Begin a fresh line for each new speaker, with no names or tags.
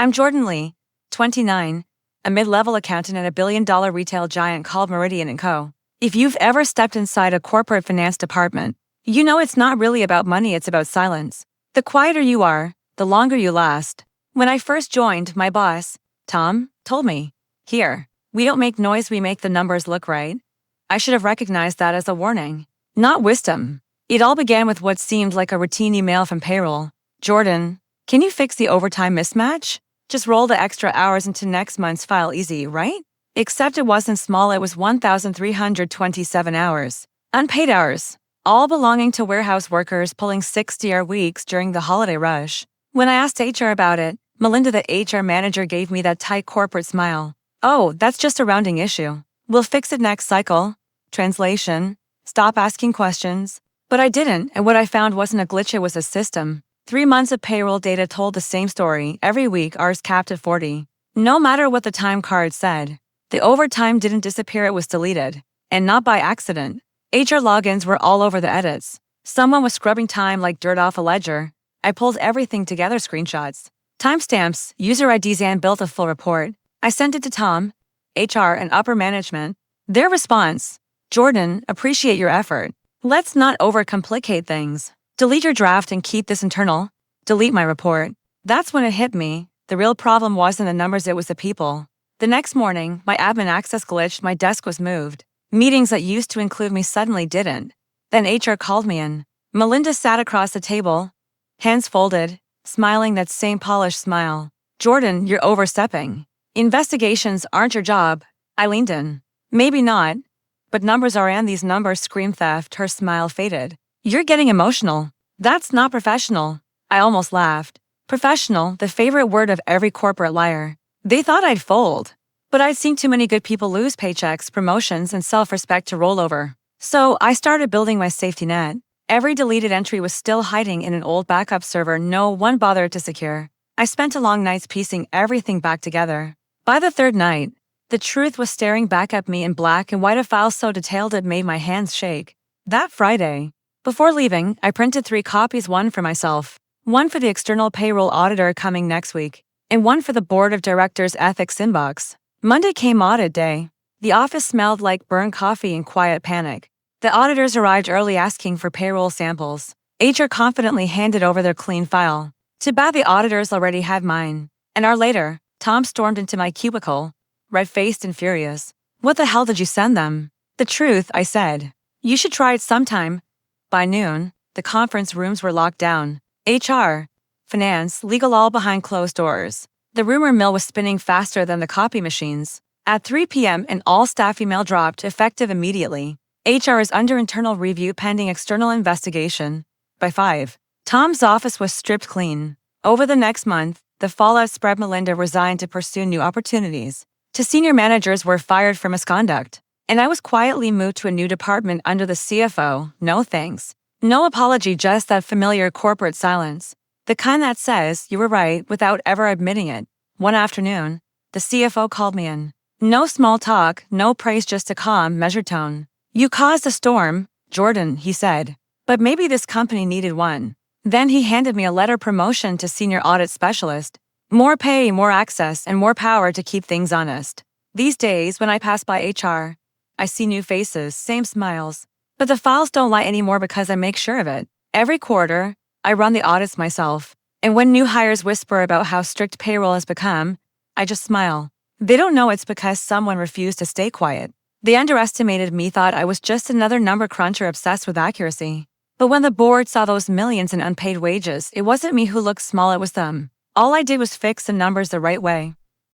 I'm Jordan Lee, 29, a mid-level accountant at a billion-dollar retail giant called Meridian & Co. If you've ever stepped inside a corporate finance department, you know it's not really about money, it's about silence. The quieter you are, the longer you last. When I first joined, my boss, Tom, told me, "Here, we don't make noise, we make the numbers look right." I should have recognized that as a warning, not wisdom. It all began with what seemed like a routine email from payroll. "Jordan, can you fix the overtime mismatch? Just roll the extra hours into next month's file, easy, right?" Except it wasn't small, it was 1,327 hours. Unpaid hours, all belonging to warehouse workers pulling 60-hour weeks during the holiday rush. When I asked HR about it, Melinda, the HR manager, gave me that tight corporate smile. "Oh, that's just a rounding issue. We'll fix it next cycle." Translation: stop asking questions. But I didn't, and what I found wasn't a glitch, it was a system. 3 months of payroll data told the same story. Every week, ours capped at 40. No matter what the time card said. The overtime didn't disappear, it was deleted. And not by accident. HR logins were all over the edits. Someone was scrubbing time like dirt off a ledger. I pulled everything together, screenshots, timestamps, user IDs, and built a full report. I sent it to Tom, HR, and upper management. Their response: "Jordan, appreciate your effort. Let's not overcomplicate things. Delete your draft and keep this internal." Delete my report. That's when it hit me. The real problem wasn't the numbers, it was the people. The next morning, my admin access glitched, my desk was moved. Meetings that used to include me suddenly didn't. Then HR called me in. Melinda sat across the table, hands folded, smiling that same polished smile. "Jordan, you're overstepping. Investigations aren't your job." I leaned in. "Maybe not, but numbers are, and these numbers scream theft." Her smile faded. "You're getting emotional. That's not professional." I almost laughed. Professional, the favorite word of every corporate liar. They thought I'd fold. But I'd seen too many good people lose paychecks, promotions, and self-respect to roll over. So I started building my safety net. Every deleted entry was still hiding in an old backup server no one bothered to secure. I spent a long nights piecing everything back together. By the third night, the truth was staring back at me in black and white, a file so detailed it made my hands shake. That Friday, before leaving, I printed 3 copies, one for myself, one for the external payroll auditor coming next week, and one for the board of directors' ethics inbox. Monday came, audit day. The office smelled like burned coffee and quiet panic. The auditors arrived early asking for payroll samples. HR confidently handed over their clean file. Too bad the auditors already had mine. An hour later, Tom stormed into my cubicle, red-faced and furious. "What the hell did you send them?" "The truth," I said. "You should try it sometime." By noon, the conference rooms were locked down. HR, finance, legal, all behind closed doors. The rumor mill was spinning faster than the copy machines. At 3 p.m., an all-staff email dropped, effective immediately. HR is under internal review pending external investigation. By 5, Tom's office was stripped clean. Over the next month, the fallout spread. Melinda resigned to pursue new opportunities. 2 senior managers were fired for misconduct. And I was quietly moved to a new department under the CFO. No thanks. No apology, just that familiar corporate silence. The kind that says, "You were right," without ever admitting it. One afternoon, the CFO called me in. No small talk, no praise, just a calm, measured tone. "You caused a storm, Jordan," he said. "But maybe this company needed one." Then he handed me a letter, promotion to senior audit specialist. More pay, more access, and more power to keep things honest. These days, when I pass by HR, I see new faces, same smiles. But the files don't lie anymore because I make sure of it. Every quarter, I run the audits myself. And when new hires whisper about how strict payroll has become, I just smile. They don't know it's because someone refused to stay quiet. They underestimated me, thought I was just another number cruncher obsessed with accuracy. But when the board saw those millions in unpaid wages, it wasn't me who looked small, it was them. All I did was fix the numbers the right way.